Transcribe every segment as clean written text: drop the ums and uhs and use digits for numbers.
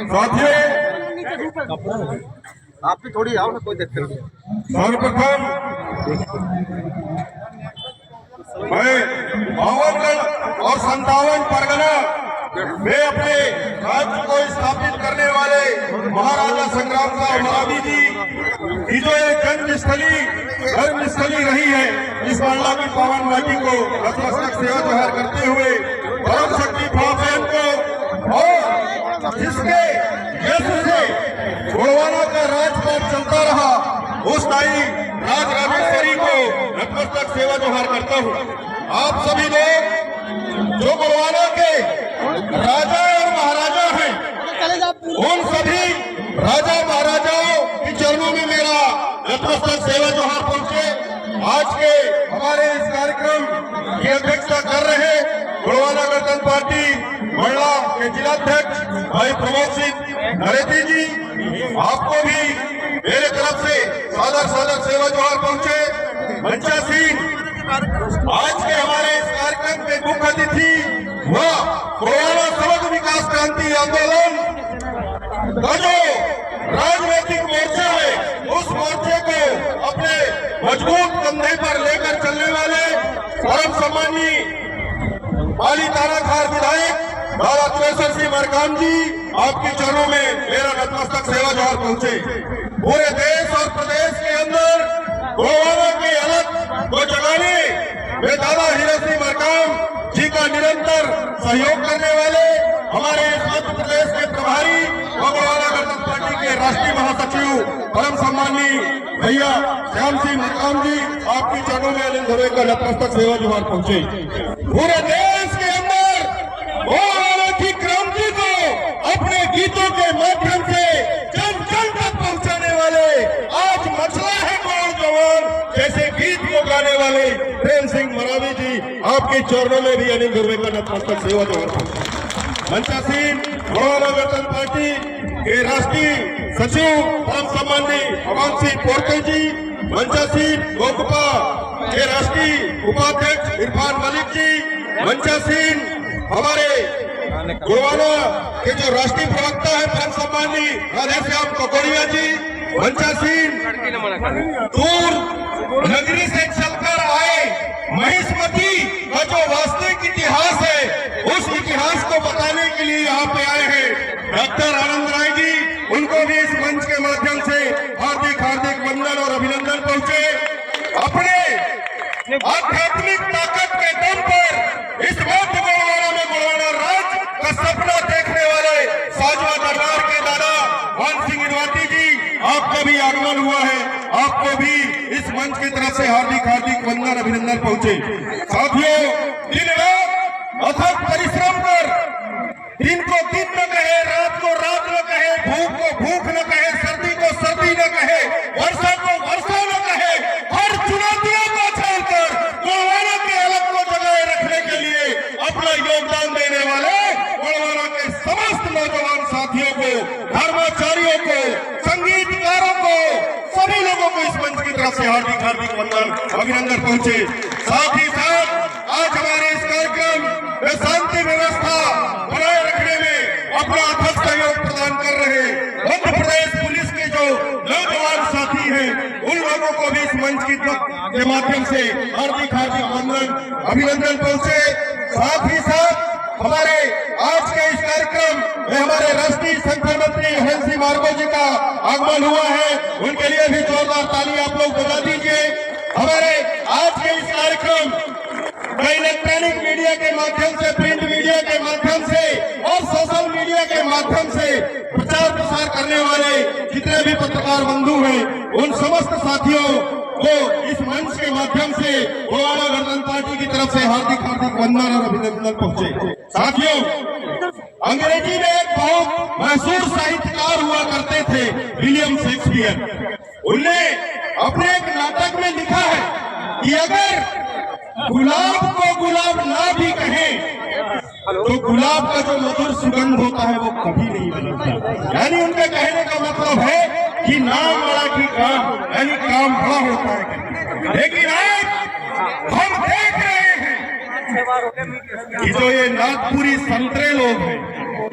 साथियों, आप भी थोड़ी आओ ना, कोई देखते नहीं। सर्वप्रथम मैं 52 और 57 परगना में अपने राज्य को स्थापित करने वाले महाराजा संग्राम साहब महाराज जी की जो एक जन्मस्थली धर्मस्थली रही है, इस मंडला की पावन माटी को नतमस्तक सेवा जोहार करते हुए परम शक्ति भावबहन को और जिसके यश से गोलवाना का राजपाट चलता रहा उस दाई राज राजेश्वरी को नतमस्तक सेवा जोहार करता हूँ। आप सभी लोग जो गोलवाना के राजा और महाराजा हैं, उन सभी राजा महाराजाओं के चरणों में मेरा नतमस्तक सेवा जोहार पहुंचे। आज के हमारे इस कार्यक्रम की अध्यक्षता कर रहे गोलवाना गणतंत्र पार्टी मंडला के जिलाध्यक्ष भाई प्रमोद सिंह नरेती जी, आपको भी मेरे तरफ से सादर सादर सेवा जोहार पहुंचे। मंचा सिंह, आज के हमारे इस कार्यक्रम के मुख्य अतिथि वह गोलवाना समग्र विकास क्रांति आंदोलन का जो राजनीतिक मोर्चा है, उस मोर्चे को अपने मजबूत कंधे पर लेकर चलने वाले परम सम्मानी पाली ताराखार विधायक बाबा तुलेश्वर सिंह मरकाम जी, आपके चरणों में मेरा नतमस्तक सेवा जोहार पहुंचे। पूरे देश और प्रदेश के अंदर गोलवाना की हालत को जगाने में दादा हीरा सिंह मरकाम जी का निरंतर सहयोग करने वाले हमारे मध्य प्रदेश के प्रभारी गोलवाना गणतंत्र पार्टी के राष्ट्रीय महासचिव परम सम्मानी भैया श्याम सिंह मरकाम जी, आपके चरणों में अनिल दवे का नतमस्तक सेवा जोहार पहुंचे। पूरे देश के अंदर गोलवाना की क्रांति को अपने गीतों के माध्यम से जन जन तक पहुंचाने वाले आज मसला है कौन जवान जैसे गीत को गाने वाले प्रेम सिंह मरावी जी, आपके चरणों में भी अनिल दवे का नतमस्तक सेवा जोहार पहुंचे। मंचा सिंह गोलवाना गणतंत्र पार्टी के राष्ट्रीय सचिव परम सम्मानी भगवान सिंह पोर्ते जी, मंचा सिंह गोकुपा के राष्ट्रीय उपाध्यक्ष इरफान मलिक जी, मंचा सिंह हमारे गोलवाना के जो राष्ट्रीय प्रवक्ता है परम सम्मानी राधेश्याम ककोड़िया जी, मंचा सिंह दूर नगरी से चलकर आए महिष्मती का जो वास्तविक इतिहास है, उस इतिहास को बताने के लिए यहाँ पे आए हैं डॉक्टर आनंद राय जी, उनको भी इस मंच के माध्यम से हार्दिक हार्दिक वंदन और अभिनंदन पहुंचे। अपने आध्यात्मिक ताकत के दम पर इस मध्य गोलवाना में गोलवाना राज का सपना देखने वाले साजवा दरबार के दादा मान सिंह इरवाटी जी, आपका भी आगमन हुआ है, आपको भी इस मंच की तरफ से हार्दिक हार्दिक वंदन अभिनंदन पहुंचे। साथियों, दिन रात अथक परिश्रम कर, दिन को दिन न कहे, रात को रात न कहे, भूख को भूख न कहे, सर्दी को सर्दी न कहे, वर्षा को वर्षा न कहे, हर चुनौतियों को छोड़कर गोलवाना की हालत को जगाए रखने के लिए अपना योगदान देने वाले गोलवाना के समस्त नौजवान साथियों को, धर्माचार्यों को, संगीतकारों को, सभी लोगों को इस मंच की तरफ से हार्दिक हार्दिक वंदन अभिनंदन पहुंचे। साथ ही साथ आज हमारे इस कार्यक्रम में शांति व्यवस्था बनाए रखने में अपना अथक सहयोग प्रदान कर रहे मध्य प्रदेश पुलिस के जो नौजवान साथी हैं, उन लोगों को भी इस मंच की के माध्यम से हार्दिक हार्दिक वंदन अभिनंदन पहुंचे। साथ ही साथ हमारे आज के इस कार्यक्रम में हमारे राष्ट्रीय संगठन मंत्री हरेंद्र सिंह मार्को जी का आगमन हुआ है, उनके लिए भी जोरदार ताली आप लोग बजा दीजिए। हमारे आज के इस कार्यक्रम इलेक्ट्रॉनिक मीडिया के माध्यम से, प्रिंट मीडिया के माध्यम से और सोशल मीडिया के माध्यम से प्रचार प्रसार करने वाले जितने भी पत्रकार बंधु हैं, उन समस्त साथियों को इस मंच के माध्यम से गोलवाना गणतंत्र पार्टी की तरफ से हार्दिक हार्दिक वंदन और अभिनंदन पहुंचे। साथियों, अंग्रेजी में एक बहुत मशहूर साहित्यकार हुआ करते थे विलियम शेक्सपियर, उनने अपने एक नाटक में लिखा है कि अगर गुलाब को गुलाब ना भी कहें तो गुलाब का जो मधुर सुगंध होता है वो कभी नहीं बदलता। यानी उनके कहने का मतलब है कि नाम बड़ा की काम, यानी काम बड़ा होता है। लेकिन आज हम देख रहे हैं कि जो ये नागपुरी संतरे लोग हैं,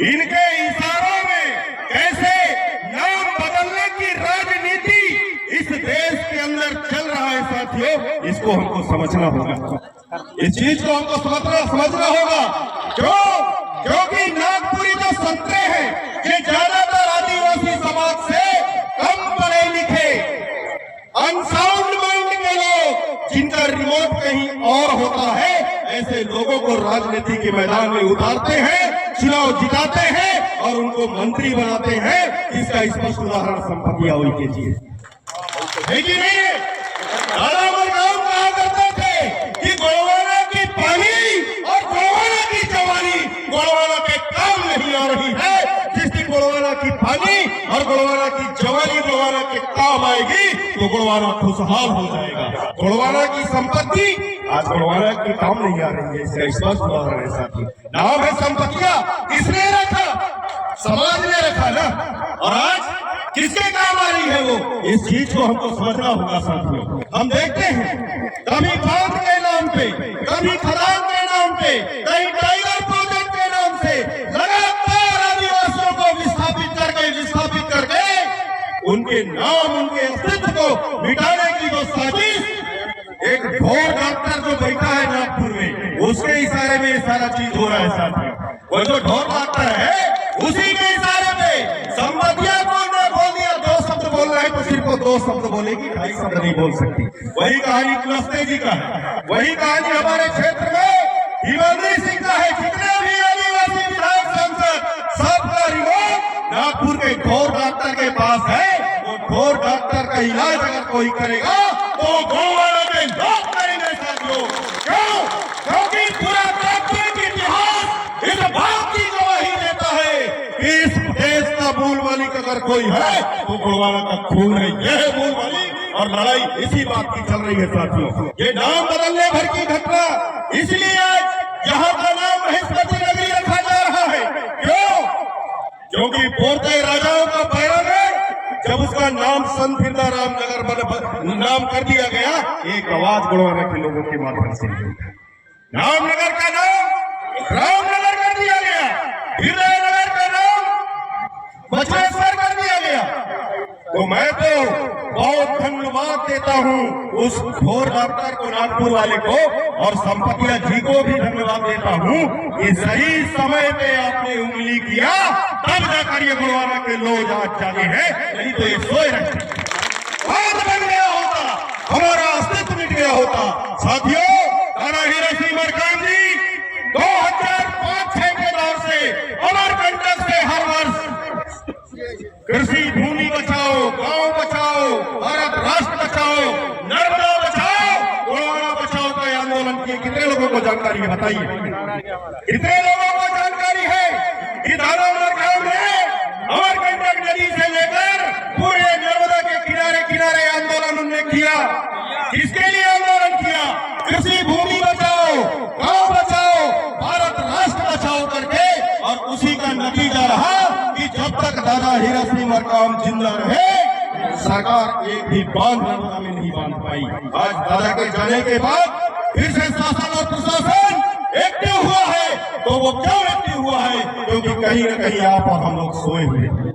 इनके इशारों में कैसे नाम बदलने की राजनीति इस देश के अंदर चल रहा है साथियों, इसको हमको समझना होगा। इस चीज को हमको समझना होगा। क्योंकि नागपुरी जो संतरे हैं ये ज्यादातर आदिवासी समाज से कम पढ़े लिखे अनसाउंड माइंड के लोग, जिनका रिमोट कहीं और होता है, ऐसे लोगों को राजनीति के मैदान में उतारते हैं, चुनाव जिताते हैं और उनको मंत्री बनाते हैं। इसका स्पष्ट उदाहरण संपतिया हुई के जी है कि नहीं है? दादा मरगांव कहा करते थे कि गोलवाना की पानी और गोलवाना की जवानी गोलवाना के काम नहीं आ रही है। जिस दिन गोलवाना की पानी और गोलवाना की जवानी गोलवाना के काम आएगी तो गोलवाना खुशहाल हो जाएगा। गोलवाना की संपत्ति आज गोलवाना के काम नहीं आ रही है, इसका स्पष्ट उदाहरण है साथी। नाम है संपत्तियां, किसने रखा? समाज ने रखा ना। और आज किसके काम आ रही है वो? इस चीज को हमको समझना होगा साथियों। हम देखते हैं कभी बांध के नाम पे, कभी खदान के नाम पे, कहीं टाइगर प्रोजेक्ट के नाम से लगातार आदिवासियों को विस्थापित करके उनके नाम, उनके अस्तित्व को मिटाने की जो साजिश, एक ढोर डॉक्टर जो बैठा है नागपुर में, उसके इशारे में ये सारा चीज हो रहा है साथियों। वो जो ढोर डॉक्टर है उसी के इशारे पे संपतिया को ने बोल दिया, 2 शब्द बोल रहे हैं तो सिर्फ 2 शब्द बोलेगी, 2.5 शब्द नहीं बोल सकती। वही कहानी कुलस्ते जी का है, वही कहानी हमारे क्षेत्र में हिमाद्री सिंह का है। जितने भी आदिवासी विधायक सांसद, सबका रिमोट नागपुर के ढोर डॉक्टर के पास है। वो ढोर डॉक्टर का इलाज अगर कोई करेगा तो गोलवाना के लोग करेंगे साथियों। क्यों? क्योंकि पूरा नागपुर का इतिहास इस बात की गवाही देता है कि इस देश का मूल मालिक अगर कोई है तो गोलवाना का खून है। यह है मूल मालिक और लड़ाई इसी बात की चल रही है साथियों। ये नाम बदलने भर की घटना, इसलिए आज यहाँ का नाम महेशपति नगरी रखा जा रहा है। क्यों? क्योंकि पोरते राजाओं का पैरागढ़, जब उसका नाम संत हिरदा रामनगर नाम कर दिया गया, एक आवाज गोलवाना के लोगों के माध्यम से रामनगर का नाम रामनगर कर दिया गया, हिरदानगर का नाम बचेश्वर कर दिया गया। तो मैं तो बहुत धन्यवाद देता हूं उस ढोर डॉक्टर को, नागपुर वाले को, और संपतिया जी को भी धन्यवाद देता हूं कि सही समय पे आपने उंगली किया, तब जाकर ये गोलवाना के लोग आज जागे हैं, नहीं तो ये सोए रहते। बात बन गया होता, हमारा अस्तित्व मिट गया होता। साथियों, दादा हीरा सिंह मरकाम जी 2005-6 के दौर से अमरकंटक से हर वर्ष कृषि भूमि बचाओ, गांव बचाओ, भारत राष्ट्र बचाओ, नर्मदा बचाओ, गोलवाना बचाओ का आंदोलन किए। कितने लोगों को जानकारी है बताइए? कितने लोगों को जानकारी है कि दादा मरकाम ने अमरकंटक नदी से लेकर पूरे नर्मदा के किनारे किनारे आंदोलन उन्होंने किया? किसके लिए आंदोलन किया? कृषि भूमि बचाओ, गांव बचाओ, भारत राष्ट्र बचाओ करके। और उसी का नतीजा रहा कि जब तक दादा हीरा सिंह मरकाम जिंदा रहे, सरकार एक भी बांध नर्मदा में नहीं बांध पाई। आज दादा के जाने के बाद फिर से शासन और प्रशासन एक्टिव हुआ है। तो वो क्यों एक्टिव हुआ है? क्योंकि कहीं न कहीं आप और हम लोग सोए हुए हैं।